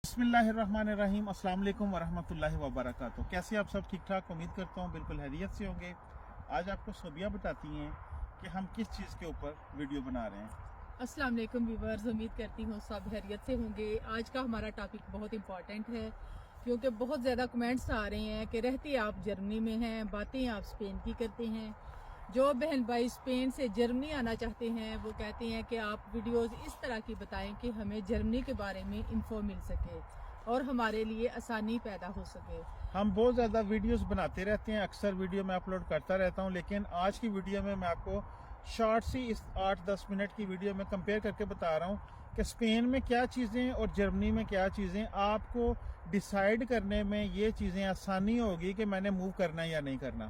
बिस्मिल्लाहिर्रहमानिर्रहीम, अस्सलाम वालेकुम वरहमतुल्लाहि वबरकातुहू। कैसे आप सब ठीक ठाक, उम्मीद करता हूँ बिल्कुल हैरियत से होंगे। आज आपको सोबिया बताती हैं कि हम किस चीज़ के ऊपर वीडियो बना रहे हैं। अस्सलाम वालेकुम व्यूअर्स, उम्मीद करती हूँ सब खैरियत से होंगे। आज का हमारा टॉपिक बहुत इंपॉर्टेंट है क्योंकि बहुत ज़्यादा कमेंट्स आ रहे हैं कि रहते आप जर्मनी में हैं, बातें आप स्पेन की करते हैं। जो बहन भाई स्पेन से जर्मनी आना चाहते हैं वो कहते हैं कि आप वीडियोस इस तरह की बताएं कि हमें जर्मनी के बारे में इंफो मिल सके और हमारे लिए आसानी पैदा हो सके। हम बहुत ज़्यादा वीडियोस बनाते रहते हैं, अक्सर वीडियो मैं अपलोड करता रहता हूं, लेकिन आज की वीडियो में मैं आपको शॉर्ट सी इस 8-10 मिनट की वीडियो में कंपेयर करके बता रहा हूं कि स्पेन में क्या चीज़ें और जर्मनी में क्या चीज़ें। आपको डिसाइड करने में ये चीज़ें आसानी होगी कि मैंने मूव करना है या नहीं करना,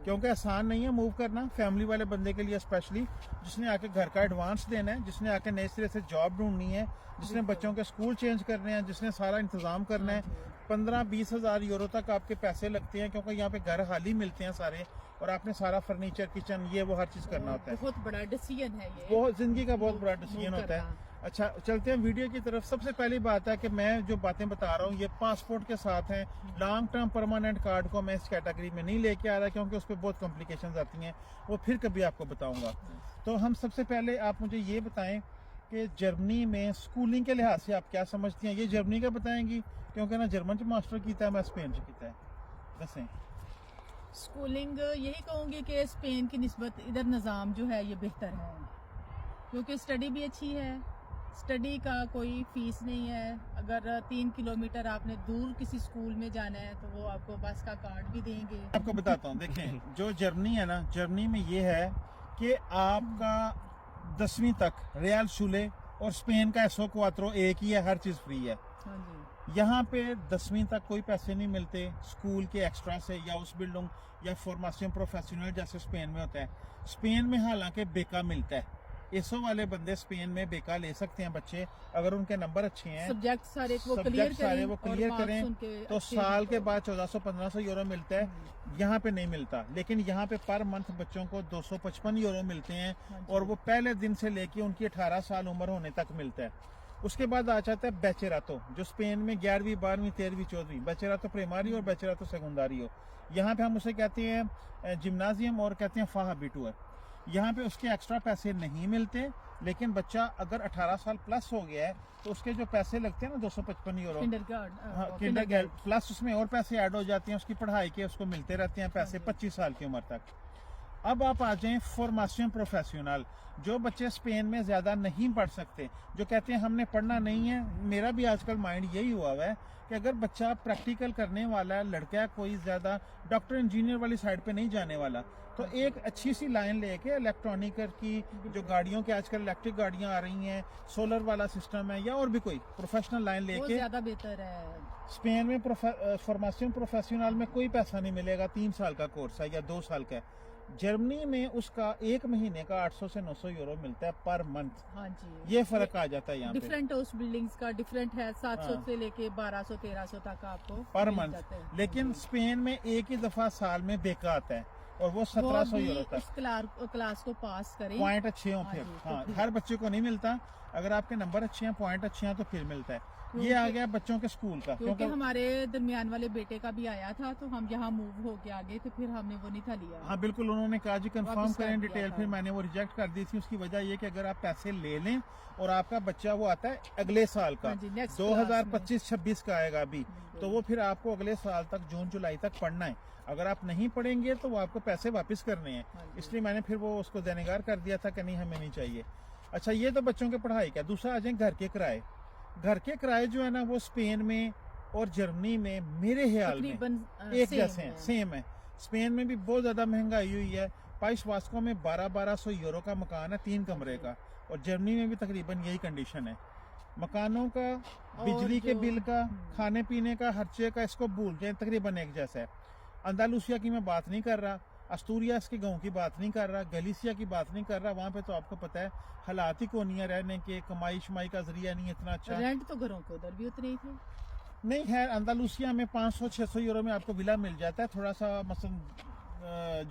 क्योंकि आसान नहीं है मूव करना फैमिली वाले बंदे के लिए, स्पेशली जिसने आके घर का एडवांस देना है, जिसने आके नए सिरे से जॉब ढूंढनी है, जिसने बच्चों के स्कूल चेंज करने हैं, जिसने सारा इंतजाम करना है। 15-20 हज़ार यूरो तक आपके पैसे लगते हैं, क्योंकि यहाँ पे घर हाली मिलते हैं सारे, और आपने सारा फर्नीचर, किचन, ये वो हर चीज़ करना होता है। बहुत बड़ा डिसीजन है ये, बहुत जिंदगी का बहुत बड़ा डिसीजन होता है। अच्छा, चलते हैं वीडियो की तरफ। सबसे पहली बात है कि मैं जो बातें बता रहा हूँ ये पासपोर्ट के साथ हैं। लॉन्ग टर्म परमानेंट कार्ड को मैं इस कैटेगरी में नहीं लेके आ रहा, क्योंकि उस पर बहुत कॉम्प्लिकेशंस आती हैं, वो फिर कभी आपको बताऊंगा। तो हम सबसे पहले आप मुझे ये बताएं कि जर्मनी में स्कूलिंग के लिहाज से आप क्या समझती हैं। ये जर्मनी का बताएंगी क्योंकि ना जर्मन से मास्टर किया है, मैं स्पेन से किया है। दसें स्कूलिंग यही कहूँगी कि स्पेन की निस्बत इधर निज़ाम जो है ये बेहतर है, क्योंकि स्टडी भी अच्छी है, स्टडी का कोई फीस नहीं है। अगर 3 किलोमीटर आपने दूर किसी स्कूल में जाना है तो वो आपको बस का कार्ड भी देंगे। आपको बताता हूँ, देखें जो जर्मनी है ना, जर्मनी में ये है कि आपका 10वीं तक रियल शूले और स्पेन का एसो क्वात्रो एक ही है, हर चीज़ फ्री है। हाँ जी। यहाँ पे 10वीं तक कोई पैसे नहीं मिलते स्कूल के एक्स्ट्रा से, या उस बिल्डिंग या फॉर्मेशन प्रोफेशनल जैसे स्पेन में होता है। स्पेन में हालांकि बेका मिलता है, एसओ वाले बंदे स्पेन में बेका ले सकते हैं बच्चे, अगर उनके नंबर अच्छे हैं, सब्जेक्ट सारे वो क्लियर करें तो साल के बाद 1400-1500 यूरो मिलता है। यहाँ पे नहीं मिलता, लेकिन यहाँ पे पर मंथ बच्चों को 255 यूरो मिलते हैं, और वो पहले दिन से लेके उनकी 18 साल उम्र होने तक मिलता है। उसके बाद आ जाता है बेचेरातो, जो स्पेन में 11वीं 12वीं 13वीं 14वीं, बेचेरातो प्रीमारी और बेचेरातो सेकेंडारी हो। यहाँ पे हम उसे कहते हैं जिम्नाजियम और कहते हैं फाहा बीटू है। यहाँ पे उसके एक्स्ट्रा पैसे नहीं मिलते, लेकिन बच्चा अगर 18 साल प्लस हो गया है तो उसके जो पैसे लगते हैं ना 255 यूरो, किंडरगार्टन प्लस उसमें और पैसे ऐड हो जाते हैं, उसकी पढ़ाई के उसको मिलते रहते हैं पैसे 25 साल की उम्र तक। अब आप आ जाएं फॉर्मेशन प्रोफेशनल, जो बच्चे स्पेन में ज़्यादा नहीं पढ़ सकते, जो कहते हैं हमने पढ़ना नहीं है। मेरा भी आजकल माइंड यही हुआ है कि अगर बच्चा प्रैक्टिकल करने वाला है, लड़का कोई ज़्यादा डॉक्टर इंजीनियर वाली साइड पे नहीं जाने वाला, तो एक अच्छी सी लाइन लेके इलेक्ट्रॉनिक की, जो गाड़ियों के आजकल इलेक्ट्रिक गाड़ियाँ आ रही हैं, सोलर वाला सिस्टम है, या और भी कोई प्रोफेशनल लाइन लेके, ज़्यादा बेहतर है। स्पेन में फॉर्मेशन प्रोफेशनल में कोई पैसा नहीं मिलेगा, 3 साल का कोर्स है या 2 साल का है। जर्मनी में उसका 1 महीने का 800 से 900 यूरो मिलता है पर मंथ। हाँ जी, ये फर्क आ जाता है यहाँ पे। डिफरेंट हाउस बिल्डिंग्स का डिफरेंट है, 700 से लेके 1200-1300 तक आपको पर मंथ। लेकिन स्पेन में एक ही दफा साल में बेका आता है, और वो 1700 यूरो तक। क्लास को पास करें, पॉइंट अच्छे हों फिर। हाँ, हर बच्चे को नहीं मिलता, अगर आपके नंबर अच्छे हैं, पॉइंट अच्छे हैं, तो फिर मिलता है। ये आ गया बच्चों के स्कूल का, क्योंकि हमारे दरमियान वाले बेटे का भी आया था, तो हम यहाँ मूव होके आ गए, तो फिर हमने वो नहीं था लिया। हाँ बिल्कुल, उन्होंने कहा जी कंफर्म करें डिटेल, फिर मैंने वो रिजेक्ट कर दी थी। उसकी वजह ये कि अगर आप पैसे ले लें और आपका बच्चा वो आता है अगले साल का, 2025-26 का आएगा अभी, तो वो फिर आपको अगले साल तक जून जुलाई तक पढ़ना है। अगर आप नहीं पढ़ेंगे तो वो आपको पैसे वापस करने हैं, इसलिए मैंने फिर वो उसको देनेगार कर दिया था कि नहीं, हमें नहीं चाहिए। अच्छा, ये तो बच्चों के पढ़ाई का। दूसरा आ जाए घर के किराए। घर के किराए जो है ना, वो स्पेन में और जर्मनी में मेरे ख्याल में एक जैसे हैं, सेम है। स्पेन में भी बहुत ज्यादा महंगाई हुई है। पाइस वास्को में 1200 यूरो का मकान है 3 कमरे का, और जर्मनी में भी तकरीबन यही कंडीशन है। मकानों का, बिजली के बिल का, खाने पीने का, खर्चे का, इसको भूल जाए, तकरीबन एक जैसा है। अंदालुसिया की मैं बात नहीं कर रहा, अस्तूरियास के गांव की बात नहीं कर रहा, गलीसिया की बात नहीं कर रहा। वहाँ पे तो आपको पता है हालात ही को नहीं है रहने के, कमाई शमाई का जरिया नहीं इतना अच्छा। रेंट तो घरों के उधर भी उतने ही थे। नहीं है, अंदालुसिया में 500-600 यूरो में आपको विला मिल जाता है। थोड़ा सा मसलन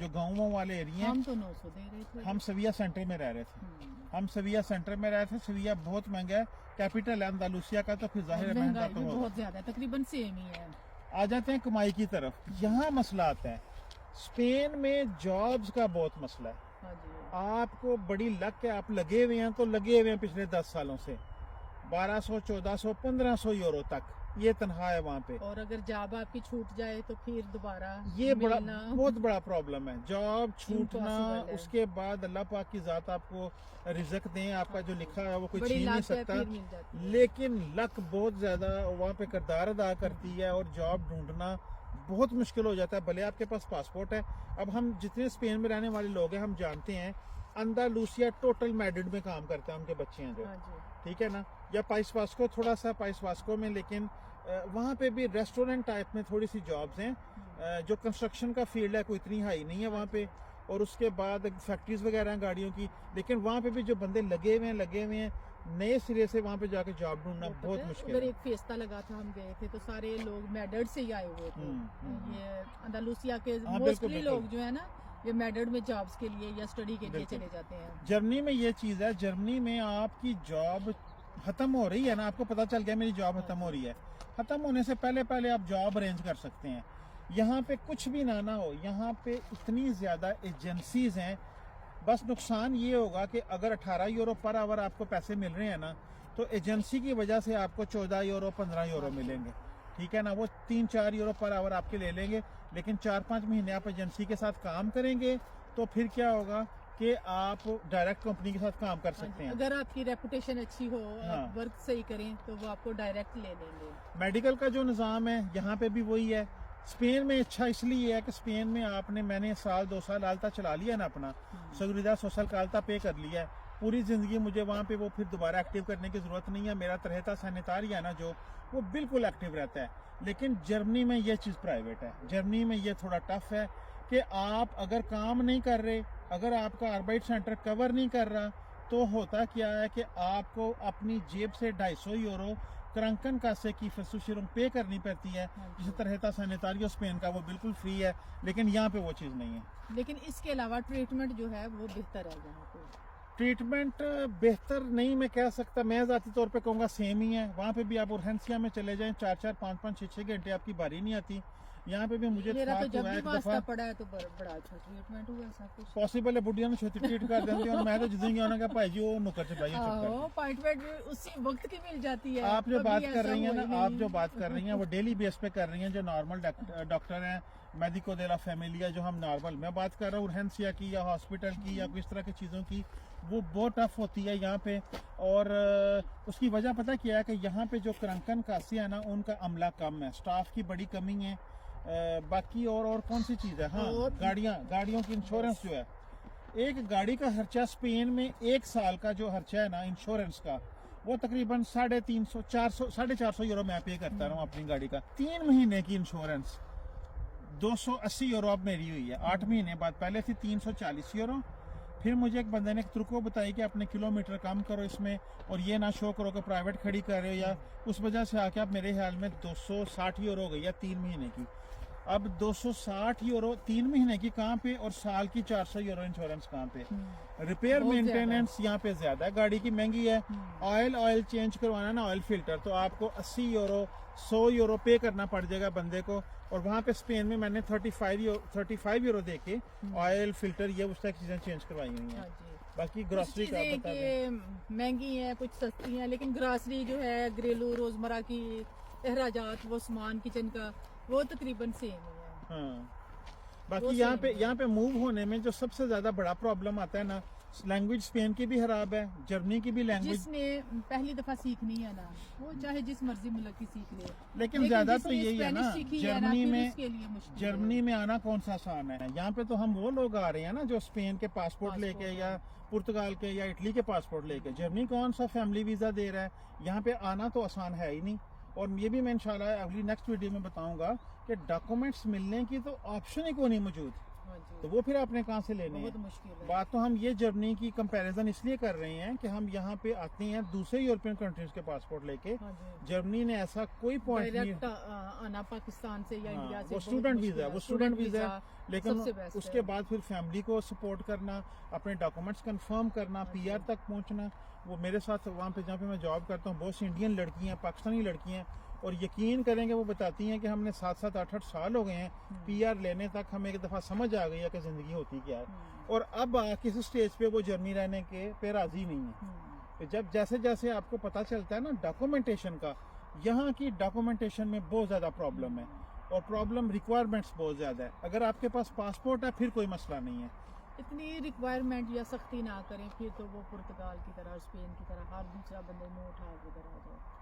जो गाँवों वाले एरिया, हम तो 900 दे रहे थे। हम सविया सेंटर में रह रहे थे। हम सविया सेंटर में रहे थे। सविया बहुत महंगा है, कैपिटल है अंदालूसिया का, तो फिर जाहिर है महंगा महंगाई तो भी होगा। बहुत ज्यादा है, तकरीबन सेम ही है। आ जाते हैं कमाई की तरफ। यहाँ मसला आता है, स्पेन में जॉब्स का बहुत मसला है। हाँ जी, आपको बड़ी लक है, आप लगे हुए हैं तो लगे हुए हैं पिछले 10 सालों से 1200, 1400, 1500 यूरो तक ये तनख्वाह है वहाँ पे। और अगर जॉब आपकी छूट जाए तो फिर दोबारा ये बड़ा मिलना बहुत बड़ा प्रॉब्लम है, जॉब छूटना। Impossible है। उसके बाद अल्लाह पाक की जात आपको रिज़्क दें, आपका जो लिखा है वो कोई बड़ी छीन नहीं लाख है, सकता, फिर मिल जाती है। लेकिन लक बहुत ज़्यादा वहाँ पे किरदार अदा करती है और जॉब ढूंढना बहुत मुश्किल हो जाता है, भले आपके पास पासपोर्ट है। अब हम जितने स्पेन में रहने वाले लोग हैं हम जानते हैं, अंदालूसिया टोटल मैड्रिड में काम करते हैं उनके बच्चे हैं जो, हाँ जी, ठीक है ना, या पाइस वास्को, थोड़ा सा पाइस वास्को में, लेकिन वहाँ पे भी रेस्टोरेंट टाइप में थोड़ी सी जॉब्स हैं। जो कंस्ट्रक्शन का फील्ड है कोई इतनी हाई नहीं है वहाँ पे, और उसके बाद फैक्ट्रीज वगैरह हैं गाड़ियों की, लेकिन वहाँ पे भी जो बंदे लगे हुए हैं नए सिरे से वहाँ पे जाके जॉब ढूंढना वो पता बहुत है, मुश्किल उधर है। एक फेस्ता लगा था, हम गए थे तो सारे लोग मैड्रिड से ही आए हुए थे। ये अंदालूसिया के हाँ, बिल्कुल, मोस्टली बिल्कुल। लोग जो है ना, ये मैड्रिड में जॉब्स के लिए या स्टडी के लिए बिल्कुल। चले जाते हैं। जर्मनी में ये चीज़ है, जर्मनी में आपकी जॉब खत्म हो रही है ना, आपको पता चल गया मेरी जॉब खत्म हो रही है, खत्म होने से पहले पहले आप जॉब अरेंज कर सकते हैं। यहाँ पे कुछ भी ना हो, यहाँ पे इतनी ज़्यादा एजेंसीज हैं। बस नुकसान ये होगा कि अगर 18 यूरो पर आवर आपको पैसे मिल रहे हैं ना, तो एजेंसी की वजह से आपको 14 यूरो 15 यूरो मिलेंगे, ठीक है ना। वो 3-4 यूरो पर आवर आपके ले लेंगे, लेकिन 4-5 महीने आप एजेंसी के साथ काम करेंगे तो फिर क्या होगा कि आप डायरेक्ट कंपनी के साथ काम कर हाँ सकते जी, हैं। अगर आपकी रेपुटेशन अच्छी हो, हाँ। आप वर्क सही करें तो वो आपको डायरेक्ट ले लेंगे। मेडिकल का जो निज़ाम है यहाँ पे भी वही है। स्पेन में अच्छा इसलिए है कि स्पेन में मैंने 1-2 साल आलता चला लिया ना अपना, सगुरिदा सोशल का आलता पे कर लिया है, पूरी ज़िंदगी मुझे वहाँ पे वो फिर दोबारा एक्टिव करने की ज़रूरत नहीं है। मेरा तरहता सैनिटारी है ना जो, वो बिल्कुल एक्टिव रहता है। लेकिन जर्मनी में ये चीज़ प्राइवेट है, जर्मनी में ये थोड़ा टफ है कि आप अगर काम नहीं कर रहे, अगर आपका आर्बाइट सेंटर कवर नहीं कर रहा, तो होता क्या है कि आपको अपनी जेब से 250 यूरो क्रंकन कासे की फसूशिरंग पे करनी पड़ती है। जिस तरह सैनिटारियो स्पेन का वो बिल्कुल फ्री है, लेकिन यहाँ पे वो चीज़ नहीं है। लेकिन इसके अलावा ट्रीटमेंट जो है वो बेहतर है यहाँ पे। ट्रीटमेंट बेहतर नहीं मैं कह सकता, मैं ज़ाती तौर पे कहूँगा सेम ही है। वहाँ पे भी आप उर्हेंसिया में चले जाएं, 4-4, 5-5, 6-6 घंटे आपकी बारी नहीं आती। यहाँ पे भी मुझे मेरा तो इत्तेफाक जब हुआ भी एक वास्ता दफ़ा, पड़ा है तो बड़ा अच्छा ट्रीटमेंट हुआ सब कुछ। पॉसिबल है बुढ़िया ने छोटी ट्रीट कर देंगे और मैं तो जिंदगी होना का भाई जी वो नुकर से भाई आहो, अपॉइंटमेंट भी उसी वक्त की मिल जाती है। आप जो कभी बात कर ऐसा रही हैं हुआ ना, ही आप नहीं। जो बात कर रही हैं वो डेली बेस पे कर रही हैं। जो नॉर्मल डॉक्टर हैं, मेडिको दे ला फैमिलिया, जो हम नॉर्मल, मैं बात कर रहा हूँ उर्हेंसिया की या हॉस्पिटल की या किस तरह की चीज़ों की, वो बहुत टफ होती है यहाँ पे। और उसकी वजह पता क्या है कि यहाँ पे जो क्रंकन कासी है ना, उनका अमला कम है, स्टाफ की बड़ी कमी है। बाकी और कौन सी चीज़ है, हाँ, गाड़ियों की इंश्योरेंस जो है, एक गाड़ी का खर्चा स्पेन में 1 साल का जो खर्चा है ना इंश्योरेंस का, वो तकरीबन 350, 400, 450 यूरो मैं पे करता रहा हूँ अपनी गाड़ी का। 3 महीने की इंश्योरेंस 280 यूरो अब मेरी हुई है। 8 महीने बाद पहले थी 340 यूरो। फिर मुझे एक बंदे ने एक तुर्को बताई कि अपने किलोमीटर कम करो इसमें, और ये ना शो करो कि प्राइवेट खड़ी कर रहे हो, या उस वजह से आके आप मेरे ख्याल में 260 यूरो हो गई है 3 महीने की। अब 260 यूरो 3 महीने की कहाँ पे, और साल की 400 यूरो इंश्योरेंस कहाँ पे। रिपेयर बहुत मेंटेनेंस यहाँ पे ज्यादा है, गाड़ी की महंगी है। ऑयल चेंज करवाना ना, ऑयल फिल्टर, तो आपको 80 यूरो 100 यूरो पे करना पड़ जाएगा बंदे को। और वहाँ पे स्पेन में मैंने 35 यूरो दे के ऑयल फिल्टर ये उस तरह की चीजें चेंज करवाई हुई हैं। हाँ जी। बाकी कुछ ग्रोसरी का चीजें बता दें। कि महंगी हैं, कुछ सस्ती हैं, लेकिन ग्रासरी जो है, घरेलू रोजमर्रा की अखराजात, वो सामान किचन का, वो तकरीबन सेम ही है। हाँ, वो बाकी same है। यहाँ पे मूव होने में जो सबसे ज्यादा बड़ा प्रॉब्लम आता है ना, लैंग्वेज स्पेन की भी खराब है, जर्मनी की भी लैंग्वेज, जिसने पहली दफा सीखनी है ना, वो चाहे जिस मर्जी मुल्क की सीख ले, लेकिन ज्यादा तो जिसने यही है ना, स्पेनिश सीखी है ना, जर्मनी फिर में उसके लिए मुश्किल है। जर्मनी में आना कौन सा आसान है। यहाँ पे तो हम वो लोग आ रहे हैं ना जो स्पेन के पासपोर्ट लेके या पुर्तगाल के या इटली के पासपोर्ट लेके, जर्मनी कौन सा फैमिली वीजा दे रहा है। यहाँ पे आना तो आसान है ही नहीं। और ये भी मैं इंशाल्लाह अगली नेक्स्ट वीडियो में बताऊंगा कि डॉक्यूमेंट्स मिलने की तो ऑप्शन ही कोई नहीं मौजूद। हाँ जी। तो वो फिर आपने कहाँ से लेने बहुत हैं? मुश्किल है। बात तो हम ये जर्मनी की कंपैरिजन इसलिए कर रहे हैं कि हम यहाँ पे आते हैं दूसरे यूरोपियन कंट्रीज के पासपोर्ट लेके। हाँ जी। जर्मनी ने ऐसा कोई पॉइंट नहीं। डायरेक्ट आना पाकिस्तान से या इंडिया हाँ, से वो बहुत स्टूडेंट मुश्किल वीजा है, है। वो स्टूडेंट वीजा है, लेकिन सबसे बेस्ट उसके है। बाद फिर फैमिली को सपोर्ट करना, अपने डॉक्यूमेंट्स कंफर्म करना, पीआर तक पहुंचना। वो मेरे साथ वहाँ पे जहाँ पे मैं जॉब करता हूँ बहुत सी इंडियन लड़कियाँ, पाकिस्तानी लड़कियाँ, और यकीन करेंगे वो बताती हैं कि हमने 7-7 8-8 साल हो गए हैं पीआर लेने तक, हमें एक दफ़ा समझ आ गई है कि ज़िंदगी होती क्या है। और अब किस स्टेज पे वो जर्मनी रहने के पे राज़ी नहीं है। तो जब जैसे जैसे आपको पता चलता है ना डॉक्यूमेंटेशन का, यहाँ की डॉक्यूमेंटेशन में बहुत ज़्यादा प्रॉब्लम है, और प्रॉब्लम रिक्वायरमेंट्स बहुत ज़्यादा है। अगर आपके पास पासपोर्ट है फिर कोई मसला नहीं है। इतनी रिक्वायरमेंट या सख्ती ना करें फिर तो वो पुर्तगाल की तरह, स्पेन की तरह हर दूसरा बंदे मुंह उठा के इधर आ जाए।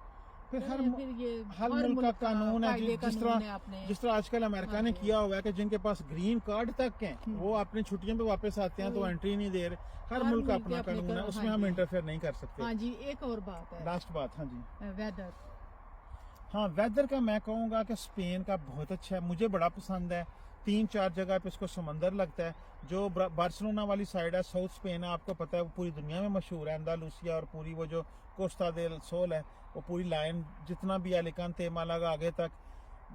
फिर फिर ये हर मुल्क का कानून है, कायदे जिस कानून है तरह अपने। जिस तरह आजकल अमेरिका हाँ ने जी। किया हुआ है कि जिनके पास ग्रीन कार्ड तक है वो अपनी छुट्टियों पे वापस आते हैं तो एंट्री नहीं दे रहे। हर मुल्क का अपना अपने कानून है, हाँ उसमें हम जी। इंटरफेयर नहीं कर सकते। हाँ जी, एक और बात है लास्ट बात, हाँ जी, वेदर। हाँ वेदर का मैं कहूँगा कि स्पेन का बहुत अच्छा है, मुझे बड़ा पसंद है। 3-4 जगह पे इसको समंदर लगता है। जो बार्सिलोना वाली साइड है, साउथ स्पेन है, आपको पता है वो पूरी दुनिया में मशहूर है, अंदालुसिया, और पूरी वो जो कोस्टा देल सोल है, वो पूरी लाइन जितना भी अलिकांते मालागा आगे तक।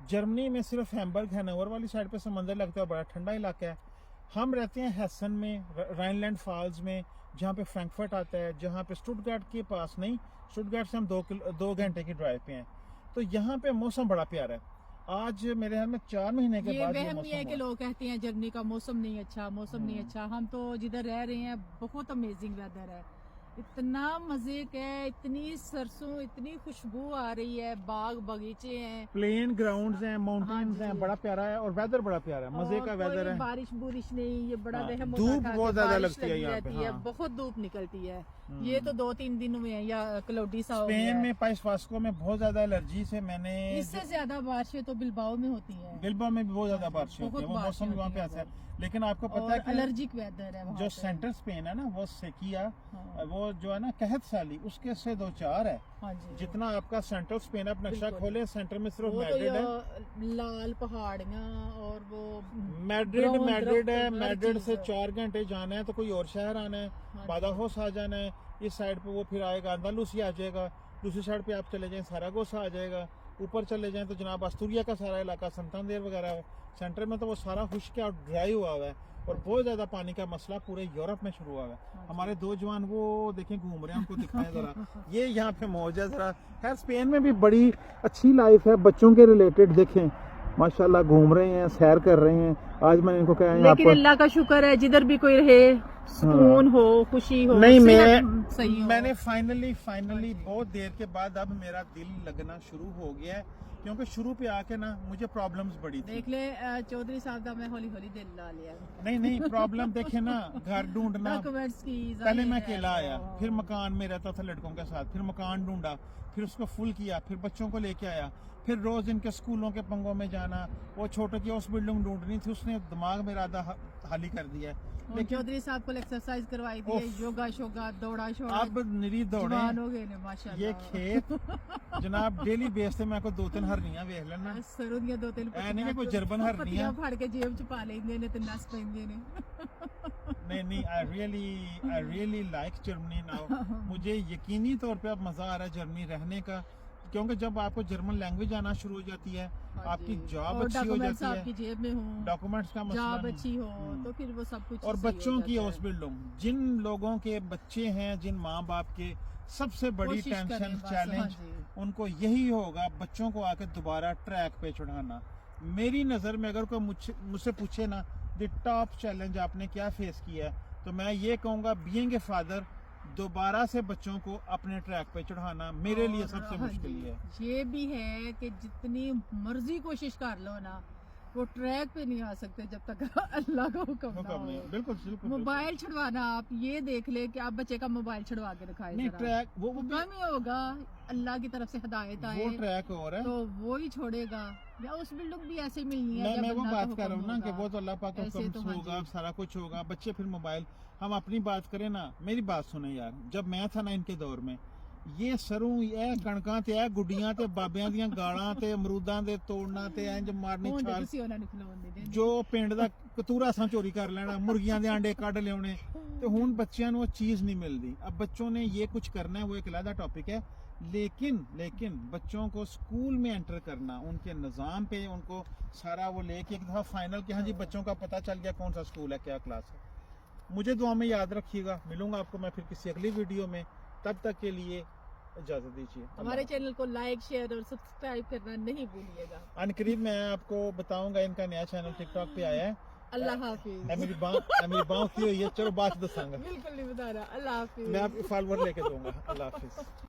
जर्मनी में सिर्फ हैम्बर्ग हैनोवर वाली साइड पे समंदर लगता है, बड़ा ठंडा इलाका है। हम रहते हैं हेसन में, राइनलैंड फॉल्स में, जहाँ पे फ्रैंकफर्ट आता है, जहाँ पे स्टुटगार्ट के पास नहीं, स्टुटगार्ट से हम 2 घंटे की ड्राइव पे हैं। तो यहाँ पे मौसम बड़ा प्यारा है। आज मेरे ख्याल में 4 महीने के ये बाद ये वहम मौसम ये है कि हुआ। लोग कहते हैं जर्मनी का मौसम नहीं अच्छा, मौसम नहीं अच्छा। हम तो जिधर रह रहे हैं बहुत अमेजिंग वेदर है, इतना मजे का है, इतनी सरसों, इतनी खुशबू आ रही है, बाग बगीचे हैं, प्लेन ग्राउंड्स हैं, माउंटेन्स हाँ हैं, जी। बड़ा प्यारा है, और वेदर बड़ा प्यारा है, मजे और का कोई वेदर है। बारिश बुरिश नहीं, ये बड़ा हाँ, वहम धूप होता था कि बहुत ज्यादा बारिश लगती है लगी यहाँ पे, रहती है, हाँ। बहुत धूप निकलती है। ये तो 2-3 दिन हुए हैं या क्लाउडी सा हो गया स्पेन है। में पाइस वास्को में बहुत ज्यादा एलर्जी से मैंने, इससे ज्यादा बारिशें तो बिलबाओ में होती है, बिल्बा में भी बहुत ज्यादा बारिश होती है, बहुत वो मौसम भी वहाँ पे बारिशें ऐसा होती है। लेकिन आपको पता और है कि एलर्जिक वेदर है वहाँ जो पे। सेंट्रल स्पेन है ना, वो सेकिया, हाँ। वो जो है ना कहत साली, उसके से 2-4 है। हाँ जी। जितना आपका सेंट्रल स्पेन, आप नक्शा बिल्कुल। खोले, सेंटर में सिर्फ वो तो मैड्रिड है, ये लाल पहाड़ियाँ और वो मैड्रिड brown मैड्रिड दरख्त, है। हर मैड्रिड चीज़ से है। 4 घंटे जाना है तो कोई और शहर आना है, हाँ बादाहोस आ जाना है, इस साइड पे वो फिर आएगा अंदालुसिया आ जाएगा, दूसरी साइड पे आप चले जाएं सारागोसा आ जाएगा, ऊपर चले जाएं तो जनाब अस्तूरिया का सारा इलाका, संतांदेर वगैरह है। सेंटर में तो वो सारा खुश्क है और ड्राई हुआ हुआ है, और बहुत ज्यादा पानी का मसला पूरे यूरोप में शुरू हुआ है। हमारे 2 जवान वो देखें घूम रहे हैं, उनको दिखाएं जरा, ये यहाँ पे मौज है जरा। खैर स्पेन में भी बड़ी अच्छी लाइफ है, बच्चों के रिलेटेड देखें माशाल्लाह घूम रहे हैं, सैर कर रहे हैं। आज मैंने इनको कहा यहाँ लेकिन पर, अल्लाह का शुक्र है जिधर भी कोई रहे सुकून हो, खुशी हो, नहीं सेहत सही हो। मैंने फाइनली बहुत देर के बाद अब मेरा दिल लगना शुरू हो गया है, क्योंकि शुरू पे आके ना मुझे प्रॉब्लम्स बड़ी थी। देख ले चौधरी साहब का मैं हौली हौली दिल ला लिया। नहीं प्रॉब्लम देखे ना, घर ढूंढना, डॉक्यूमेंट्स की पहले मैं जाहिर है, अकेला आया, तो- फिर मकान में रहता था लड़कों के साथ, फिर मकान ढूंढा, फिर उसको फुल किया, फिर बच्चों को लेके आया, फिर रोज इनके स्कूलों के पंगों में जाना, वो छोटे की उस बिल्डिंग ढूंढनी थी, उसने दिमाग मेरा आधा खाली कर दिया है। और लेकिन चौधरी साहब को एक्सरसाइज करवाई दी, उफ। योगा शोगा, दौड़ा शोड़ा, अब निरी दौड़े जवान हो गए ने माशाल्लाह। ये खेत जनाब डेली बेस ते मैं को 2-3 हरनियां वेख लेना, सरों ਦੀਆਂ 2-3 ऐ नहीं कि कोई जर्बन हरनियां। ਫੜ ਕੇ ਜੇਬ ਚ ਪਾ ਲੈਂਦੇ ਨੇ ਤੇ ਨਸ ਪੈਂਦੇ ਨੇ। नहीं I really like Germany now. मुझे यकीनी तौर पे अब मजा आ रहा है जर्मनी रहने का, क्योंकि जब आपको जर्मन लैंग्वेज आना शुरू हो जाती है, आपकी जॉब और अच्छी हो डॉक्यूमेंट्स जाती आपकी है, जेब में हो, डॉक्यूमेंट्स का मसला जॉब नहीं। अच्छी हो, तो फिर वो सब कुछ और सही हो बच्चों की जाता है। हॉस्पिटलों, जिन लोगों के बच्चे हैं, जिन माँ बाप के सबसे बड़ी कोशिश करें टेंशन बस, चैलेंज हाँ जी। उनको यही होगा बच्चों को आके दोबारा ट्रैक पे चढ़ाना। मेरी नज़र में अगर कोई मुझसे पूछे ना द टॉप चैलेंज आपने क्या फेस किया है, तो मैं ये कहूँगा बीइंग ए फादर, दोबारा से बच्चों को अपने ट्रैक पे चढ़ाना मेरे लिए और सबसे हाँ मुश्किल जी, है। ये भी है कि जितनी मर्जी कोशिश कर लो ना, वो ट्रैक पे नहीं आ सकते जब तक अल्लाह का हुक्म ना हुक्म नहीं, हो। बिल्कुल बिल्कुल। मोबाइल छुड़वाना, आप ये देख ले कि आप बच्चे का मोबाइल छुड़वा के दिखाए नहीं जरा। ट्रैक वो कम ही होगा, अल्लाह की तरफ से हिदायत आए वो ट्रैक हो रहा है। तो वो ही छोड़ेगा, या उस बिल्डिंग भी ऐसे ही मिलनी है। मैं जब वो अल्लाह का बात कर रहा हूँ ना हुक्म कि वो होगा। तो अल्लाह पाक का ऐसे हुक्म तो हाँ होगा, जी। सारा कुछ होगा, बच्चे फिर मोबाइल। हम अपनी बात करें ना, मेरी बात सुने यार, जब मैं था ना इनके दौर में, ये सरूं ਇਹ ਕਣਕਾਂ ਤੇ ਇਹ ਗੁੱਡੀਆਂ ਤੇ ਬਾਬਿਆਂ ਦੀਆਂ ਗਾਲਾਂ ਤੇ ਅਮਰੂਦਾਂ ਦੇ ਤੋੜਨਾ ਤੇ ਇੰਜ ਮਾਰਨੀ ਹੁਣ ਛਾਲ ਤੁਸੀਂ ਉਹਨਾਂ ਨੂੰ ਖਿਲਾਉਂਦੇ ਨੇ ਜੋ ਪਿੰਡ ਦਾ ਕਤੂਰਾ ਸਾਂ ਚੋਰੀ ਕਰ ਲੈਣਾ ਮੁਰਗੀਆਂ ਦੇ ਆਂਡੇ ਕੱਢ ਲਿਆਉਣੇ ਤੇ ਹੁਣ ਬੱਚਿਆਂ ਨੂੰ ਉਹ ਚੀਜ਼ नहीं मिल रही अब बच्चों ने ये कुछ करना है वो एक अलग टॉपिक है लेकिन बच्चों को स्कूल में एंटर करना उनके निज़ाम पे उनको सारा वो लेके एक दफ़ा फाइनल कि हाँ जी बच्चों का पता चल गया कौन सा स्कूल है क्या क्लास है मुझे दुआ में याद रखिएगा मिलूंगा आपको मैं फिर किसी अगली वीडियो में तब तक के लिए इजाजत दीजिए हमारे चैनल को लाइक शेयर और सब्सक्राइब करना नहीं भूलिएगा अनकरीब मैं आपको बताऊंगा इनका नया चैनल टिकटॉक पे आया है अल्लाह हाफिज मेरी बाँह की हुई है चलो बात दसांगा बिल्कुल नहीं बता रहा अल्लाह हाफिज मैं आप फॉलोवर लेके दूंगा अल्लाह हाफिज